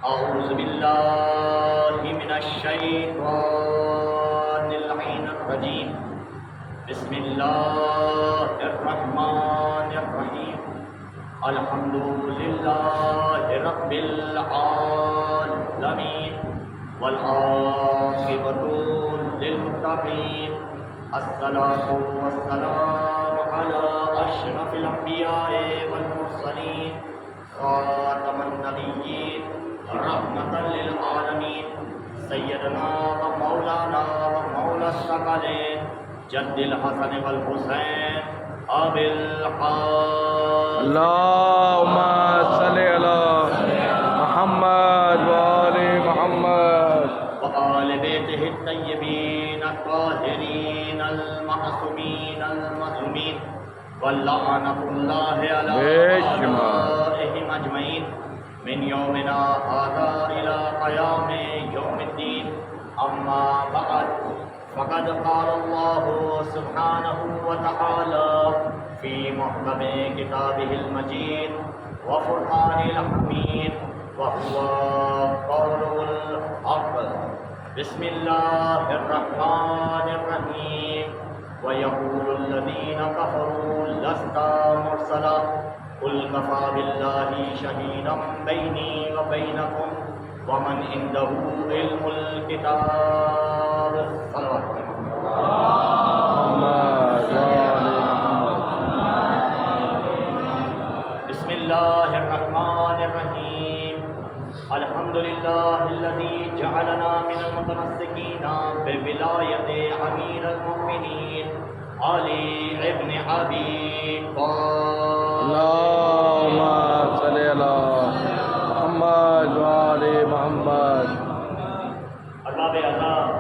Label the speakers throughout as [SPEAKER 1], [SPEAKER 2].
[SPEAKER 1] أعوذ بالله من الشيطان اللعين الرجيم. بسم الله الرحمن الرحيم. الحمد لله رب العالمين والعاقبة للمتقين. الصلاة والسلام على أشرف الأنبياء والمرسلين خاتم النبيين رحمة للعالمين سيدنا ومولانا ومولى الثقلين جد الحسن والحسين أبي الحسن.
[SPEAKER 2] اللهم صل على محمد وآل محمد
[SPEAKER 1] وآل بيته الطيبين الطاهرين المعصومين المظلومين واللعنة الله على أعدائهم أجمعين من يومنا هذا إلى قيام يوم الدين. أما بعد فقد قال الله سبحانه وتعالى في محكم كتابه المجيد وفرقان الحميد وهو قول الحق. بسم الله الرحمن الرحيم. ويقول الذين كفروا لست مرسلا قل كفى بالله شهيدا بيني وبينكم ومن عنده علم الكتاب. صلوات بسم الله الرحمن الرحيم. الحمد لله الذي جعلنا من المتمسكين بولاية أمير المؤمنين علي ابن أبي طالب.
[SPEAKER 2] اللهم صل على محمد وآل محمد.
[SPEAKER 1] ارباب اعزاز،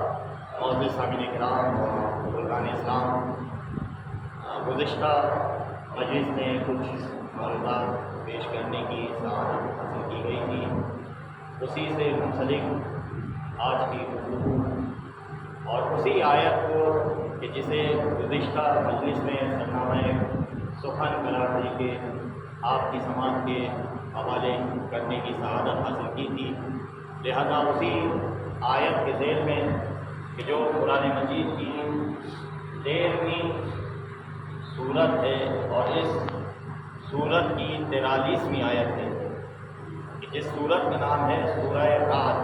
[SPEAKER 1] معزز سامعین کرام اور بزرگان اسلام، گزشتہ مجلس میں کچھ معلومات پیش کرنے کی سعادت حاصل کی گئی تھی. اسی سے منسلک آج کی گفتگو اور اسی آیت کو کہ جسے گزشتہ مجلس میں سرنامہ سخن قرار دے کے آپ کی سماعت کے حوالے کرنے کی سعادت حاصل کی تھی، لہذا اسی آیت کے ذیل میں کہ جو قرآن مجید کی 13ویں سورت ہے اور اس سورت کی 43ویں آیت ہے، اس سورت کا نام ہے سورہ رعد.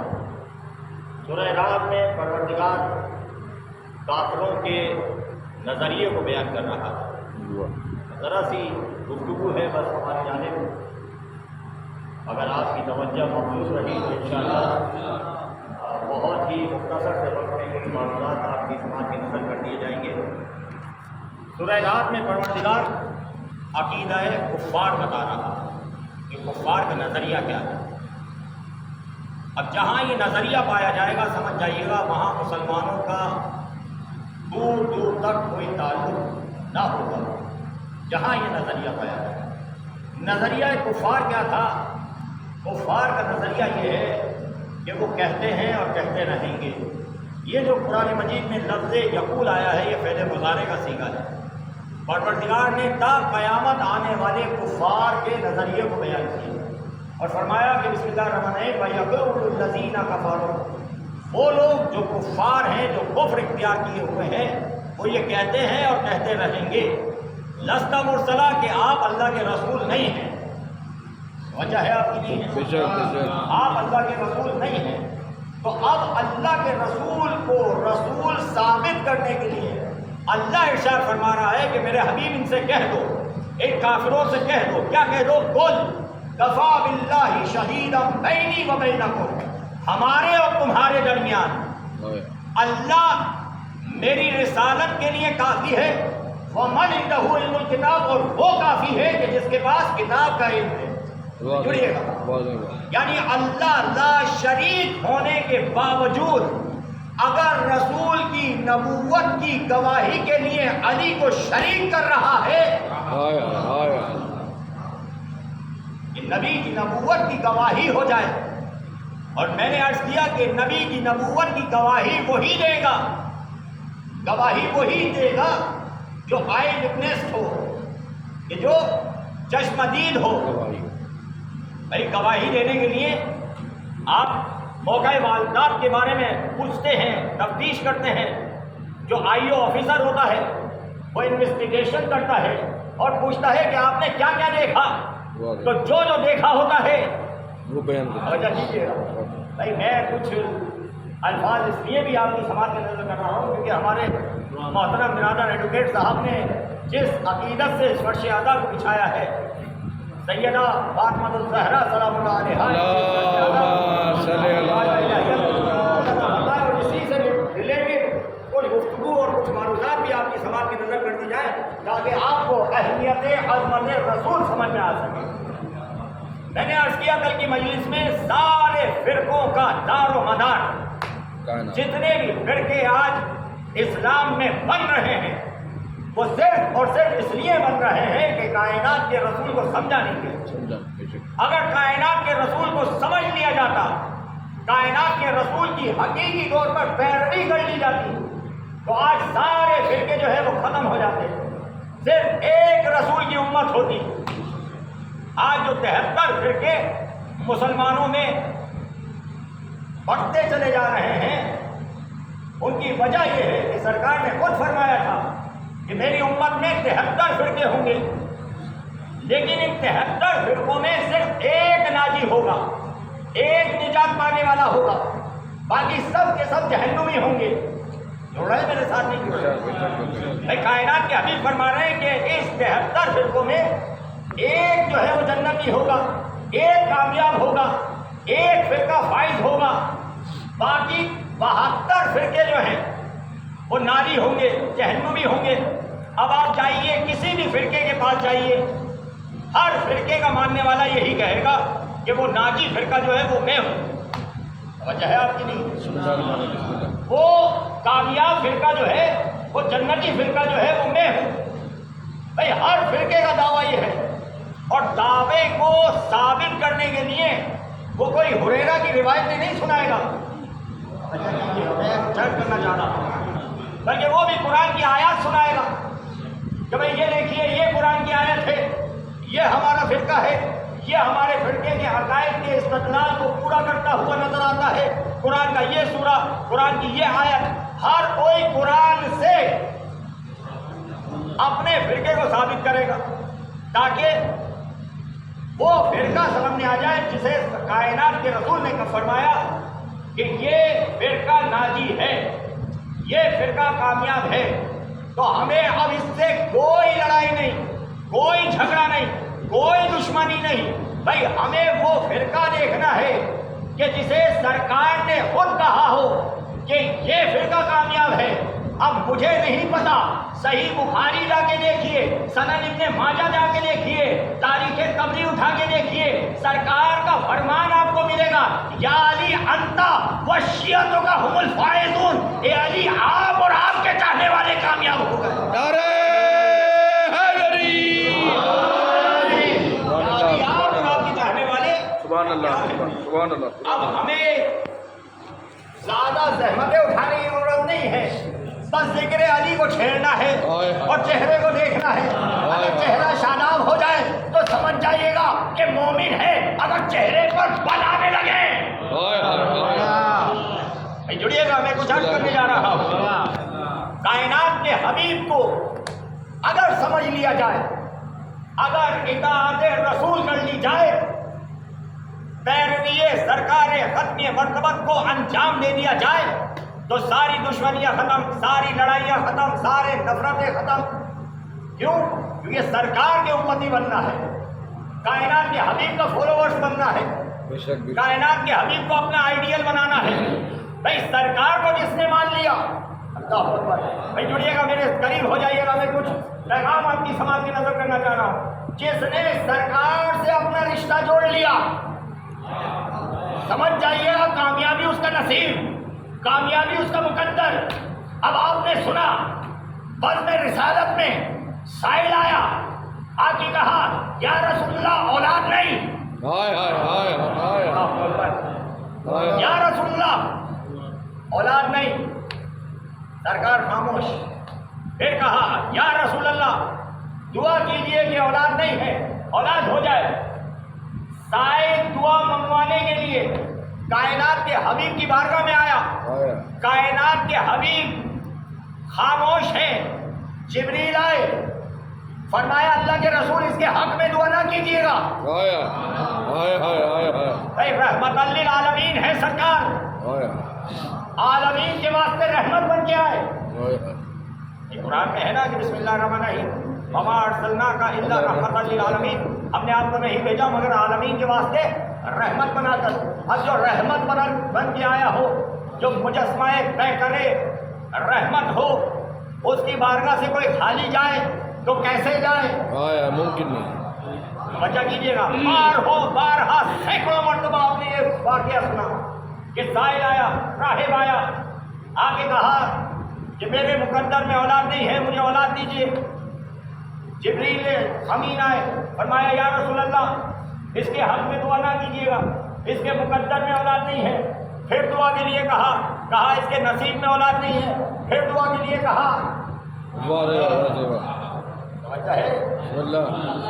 [SPEAKER 1] سورہ رعد میں پروردگار کافروں کے نظریے کو بیان کر رہا ہے. ذرا سی گفتگو ہے بس ہماری جانب، اگر آپ کی توجہ مخصوص رہی تو انشاءاللہ بہت ہی مختصر سے وقت میں کچھ معلومات آپ کی سماعت میں نقل کر دیے جائیں گے. سورہ رعد میں پروردگار عقیدہ کفار بتا رہا ہے کہ کفار کا نظریہ کیا ہے. اب جہاں یہ نظریہ پایا جائے گا سمجھ جائیے گا وہاں مسلمانوں کا دور دور تک کوئی تعلق نہ ہوگا. جہاں یہ نظریہ پایا جائے گا. نظریہ کفار کیا تھا؟ کفار کا نظریہ یہ ہے کہ وہ کہتے ہیں اور کہتے رہیں گے. یہ جو قرآن مجید میں لفظ یقول آیا ہے یہ فعل مضارع کا صیغہ ہے. پروردگار نے تا قیامت آنے والے کفار کے نظریے کو بیان کیا اور فرمایا کہ بسم اللہ الرحمن الرحیم وَيَقُولُ الَّذِينَ كَفَرُوا. وہ لوگ جو کفار ہیں جو کفر اختیار کیے ہوئے ہیں وہ یہ کہتے ہیں اور کہتے رہیں گے لست مرسلا کہ آپ اللہ کے رسول نہیں ہیں. وجہ ہے آپ کی نہیں ہے، آپ اللہ کے رسول نہیں ہیں. تو اب اللہ کے رسول کو رسول ثابت کرنے کے لیے اللہ ارشاد فرما رہا ہے کہ میرے حبیب ان سے کہہ دو، ان کافروں سے کہہ دو. کیا کہہ دو؟ قل کفی باللہ شہیدا بینی و بینکم. ہمارے اور تمہارے درمیان اللہ میری رسالت کے لیے کافی ہے. ومن عندہ علم الکتاب، اور وہ کافی ہے کہ جس کے پاس کتاب کا علم ہے. جڑیے گا، یعنی اللہ لا شریک ہونے کے باوجود اگر رسول کی نبوت کی گواہی کے لیے علی کو شریک کر رہا ہے کہ نبی کی نبوت کی گواہی ہو جائے. اور میں نے عرض کیا کہ نبی کی نبوت کی گواہی وہی دے گا، گواہی وہی دے گا جو آئی وٹنس ہو، کہ جو چشمدید ہو. بھائی گواہی دینے کے لیے آپ موقع والدات کے بارے میں پوچھتے ہیں، تفتیش کرتے ہیں، جو آئی او آفیسر ہوتا ہے وہ انویسٹیگیشن کرتا ہے اور پوچھتا ہے کہ آپ نے کیا کیا دیکھا، تو جو دیکھا ہوتا ہے
[SPEAKER 2] وہ بیان کرتا
[SPEAKER 1] توجہ کیجیے گا بھائی. میں کچھ الفاظ اس لیے بھی آپ کی سماعت میں نظر کر رہا ہوں کیونکہ ہمارے محترم برادر ایڈوکیٹ صاحب نے جس عقیدت سے اس فرش اعلیٰ کو بچھایا ہے، سیدہ فاطمہ الزہرا سلام اللہ علیہا، اور اسی سے ریلیٹڈ کچھ گفتگو اور کچھ معروضات بھی آپ کی سماعت کی نظر کر دی جائے تاکہ آپ کو اہمیت عظمت رسول سمجھ میں آ سکے. میں نے عرض کیا کل کی مجلس میں سارے فرقوں کا دار و مدار، جتنے بھی فرقے آج اسلام میں بن رہے ہیں وہ صرف اور صرف اس لیے بن رہے ہیں کہ کائنات کے رسول کو سمجھا نہیں گیا. اگر کائنات کے رسول کو سمجھ لیا جاتا، کائنات کے رسول کی حقیقی طور پر پیروی کر لی جاتی، تو آج سارے فرقے جو ہے وہ ختم ہو جاتے، صرف ایک رسول کی امت ہوتی. آج جو 73 فرقے مسلمانوں میں بڑھتے چلے جا رہے ہیں، ان کی وجہ یہ ہے کہ سرکار نے خود فرمایا تھا کہ میری امت میں 73 فرقے ہوں گے، لیکن ان 73 فرقوں میں صرف ایک ناجی ہوگا، ایک نجات پانے والا ہوگا، باقی سب کے سب جہنمی ہوں گے. جوڑ رہے میرے ساتھ نہیں جوڑ رہے؟ کائنات کے حبیب فرما رہے ہیں کہ اس 73 فرقوں میں ایک جو ہے وہ جنتی ہوگا، ایک کامیاب ہوگا، ایک فرقہ فائز ہوگا، باقی 72 فرقے جو ہیں وہ ناری ہوں گے، جہنمی ہوں گے. اب آپ جائیے کسی بھی فرقے کے پاس جائیے، ہر فرقے کا ماننے والا یہی کہے گا کہ وہ ناجی فرقہ جو ہے وہ میں ہوں. وجہ ہے آپ کی نہیں، وہ کامیاب فرقہ جو ہے، وہ جنتی فرقہ جو ہے وہ میں ہوں. بھائی ہر فرقے کا دعویٰ یہ ہے، اور دعوے کو ثابت کرنے کے لیے وہ کوئی ہریرہ کی روایتیں نہیں سنائے گا، میں چرچ کرنا چاہ رہا ہوں، بلکہ وہ بھی قرآن کی آیات سنائے گا کہ بھائی یہ دیکھیے یہ قرآن کی آیت ہے، یہ ہمارا فرقہ ہے، یہ ہمارے فرقے کے عقائد کے استدلال کو پورا کرتا ہوا نظر آتا ہے. قرآن کا یہ سورہ، قرآن کی یہ آیت، ہر کوئی قرآن سے اپنے فرقے کو ثابت کرے گا تاکہ وہ فرقہ سمجھ میں آ جائے جسے کائنات کے رسول نے فرمایا کہ یہ فرقہ ناجی ہے، یہ فرقہ کامیاب ہے. تو ہمیں اب اس سے کوئی لڑائی نہیں، کوئی جھگڑا نہیں، کوئی دشمنی نہیں. بھائی ہمیں وہ فرقہ دیکھنا ہے کہ جسے سرکار نے خود کہا ہو کہ یہ فرقہ کامیاب ہے. اب مجھے نہیں پتا، صحیح بخاری جا کے دیکھیے، سنن ابن ماجہ جا کے دیکھیے، تاریخ طبری اٹھا کے دیکھیے، سرکار کا فرمان آپ کو ملے گا، یا علی انتا وشیتوں کا ہم الفائزون، اے علی آپ اور آپ کے چاہنے والے کامیاب ہو گئے.
[SPEAKER 2] نعرہ حیدری،
[SPEAKER 1] آپ اور آپ کے چاہنے والے
[SPEAKER 2] سبحان اللہ، سبحان اللہ.
[SPEAKER 1] اب ہمیں زیادہ زحمتیں اٹھانے کی ضرورت نہیں ہے، بس ذکر علی کو چھیڑنا ہے اور چہرے کو دیکھنا ہے. اگر چہرہ شاداب ہو جائے تو سمجھ جائیے گا کہ مومن ہے، اگر چہرے پر بل آنے لگے جڑیے گا. میں کچھ عرض کرنے جا رہا ہوں، کائنات کے حبیب کو اگر سمجھ لیا جائے، اگر اطاعت رسول کر لی جائے، پیروی سرکار ختم مرتبت کو انجام دے دیا جائے، تو ساری دشمنیاں ختم، ساری لڑائیاں ختم، سارے نفرتیں ختم. کیوں؟ کیونکہ سرکار کے امتی بننا ہے، کائنات کے حبیب کا فالوورز بننا ہے، کائنات کے حبیب کو اپنا آئیڈیل بنانا ہے. بھائی سرکار کو جس نے مان لیا، اللہ اکبر. بھائی جڑیے گا، میرے قریب ہو جائیے گا. میں کچھ پیغام آپ کی سماعت کی نظر کرنا چاہ رہا ہوں. جس نے سرکار سے اپنا رشتہ جوڑ لیا، سمجھ جائیے گا کامیابی اس کا نصیب، کامیابی اس کا مقدر. اب آپ نے سنا بزم رسالت میں سائل آیا، آ کے کہا یا رسول اللہ اولاد نہیں، یا رسول اللہ اولاد نہیں. سرکار خاموش. پھر کہا یا رسول اللہ دعا کیجئے کہ اولاد نہیں ہے، اولاد ہو جائے. سائل دعا منگوانے کے لیے کائنات کے حبیب کی بارگاہ میں آیا.
[SPEAKER 2] آیا
[SPEAKER 1] کائنات کے حبیب خاموش ہیں. جبریل آئے, فرمایا اللہ کے رسول اس کے حق میں دعا نہ کیجیے گا.
[SPEAKER 2] آیا آیا آیا آیا آیا
[SPEAKER 1] بھائی رحمت للعالمین ہے سرکار,
[SPEAKER 2] آیا
[SPEAKER 1] عالمین کے واسطے رحمت بن کے آئے.
[SPEAKER 2] آیا
[SPEAKER 1] یہ قرآن میں ہے نا کہ بسم اللہ الرحمن الرحیم وما ارسلناک الا رحمت للعالمین, ہم نے آپ کو نہیں بھیجا مگر عالمین کے واسطے رحمت بنا کر. اب جو رحمت بن کے آیا ہو, جو مجسمہ طے کرے رحمت ہو, اس کی بارگاہ سے کوئی خالی جائے تو کیسے جائے؟
[SPEAKER 2] آیا ممکن نہیں.
[SPEAKER 1] توجہ کیجیے گا, بارہا سینکڑوں مرتبہ آپ نے یہ واقعہ سنا کہ سائل آیا, راہب آیا, آگے کہا کہ میرے مقدر میں اولاد نہیں ہے, مجھے اولاد دیجیے. جبریل امین آئے, فرمایا یا رسول اللہ اس کے حق میں دعا نہ کیجیے گا, اس کے مقدر میں اولاد نہیں ہے. پھر دعا کے لیے کہا اس کے نصیب میں اولاد نہیں ہے. پھر دعا کے لیے کہا.
[SPEAKER 2] واہ رے واہ
[SPEAKER 1] توجہ ہے
[SPEAKER 2] اللہ.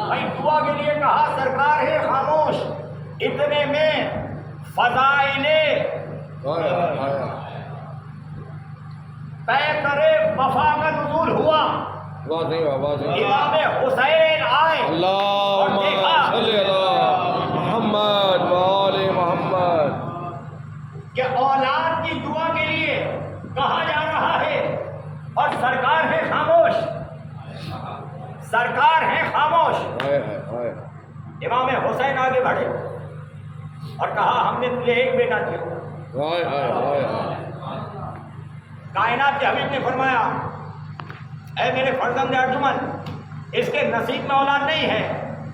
[SPEAKER 1] بھائی, دعا کے لیے کہا, سرکار ہے خاموش. اتنے میں فضائل
[SPEAKER 2] آیا آیا
[SPEAKER 1] طے کرے وفا کا نزول ہوا.
[SPEAKER 2] واہ نہیں واہ نہیں.
[SPEAKER 1] امام حسین آئے,
[SPEAKER 2] اللہم صلی علی محمد و آل محمد.
[SPEAKER 1] کہ اولاد کی دعا کے لیے کہا جا رہا ہے اور سرکار ہے خاموش. سرکار ہے خاموش.
[SPEAKER 2] آیا آیا
[SPEAKER 1] امام حسین آگے بڑھے اور کہا ہم نے تجھے ایک بیٹا دیا.
[SPEAKER 2] آیا آیا آیا
[SPEAKER 1] کائنات کے حبیب نے فرمایا اے میرے فرزند ارجمن, اس کے نصیب میں اولاد نہیں ہے.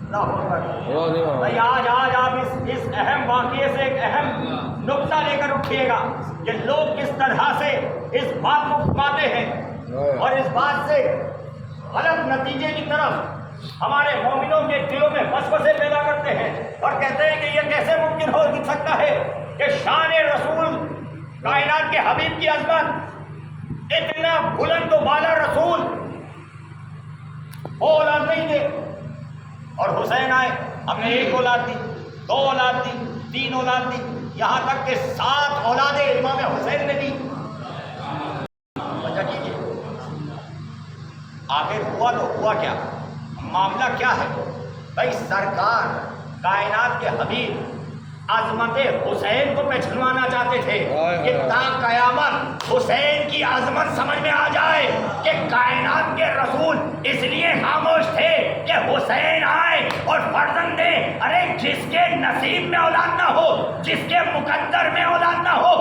[SPEAKER 1] اللہ اکبر.
[SPEAKER 2] واہ نہیں واہ.
[SPEAKER 1] بھائی آج آپ اس اہم واقعے سے ایک اہم نقطہ لے کر اٹھیے گا کہ لوگ کس طرح سے اس بات کو پاتے ہیں اور اس بات سے غلط نتیجے کی طرف ہمارے مومنوں کے دلوں میں وسوسے پیدا کرتے ہیں اور کہتے ہیں کہ یہ کیسے ممکن ہو سکتا ہے کہ شان رسول کائنات کے حبیب کی عظمت, اتنا بلند و بالا رسول وہ اولاد نہیں دے. اور حسین آئے, ہم نے ایک اولاد دی, 2 اولاد دی, 3 اولاد دی, یہاں تک کہ 7 اولادیں امام حسین نے دی. وجہ کیجیے آخر ہوا تو ہوا کیا, معاملہ کیا ہے؟ بھائی سرکار کائنات کے حبیب عظمت حسین کو پہچانوانا چاہتے تھے کہ تا قیامت حسین کی عظمت سمجھ میں آ جائے کہ کائنات کے رسول اس لیے خاموش تھے کہ حسین آئے اور فرزند دے. ارے جس کے نصیب میں اولاد نہ ہو, جس کے مقدر میں اولاد نہ ہو,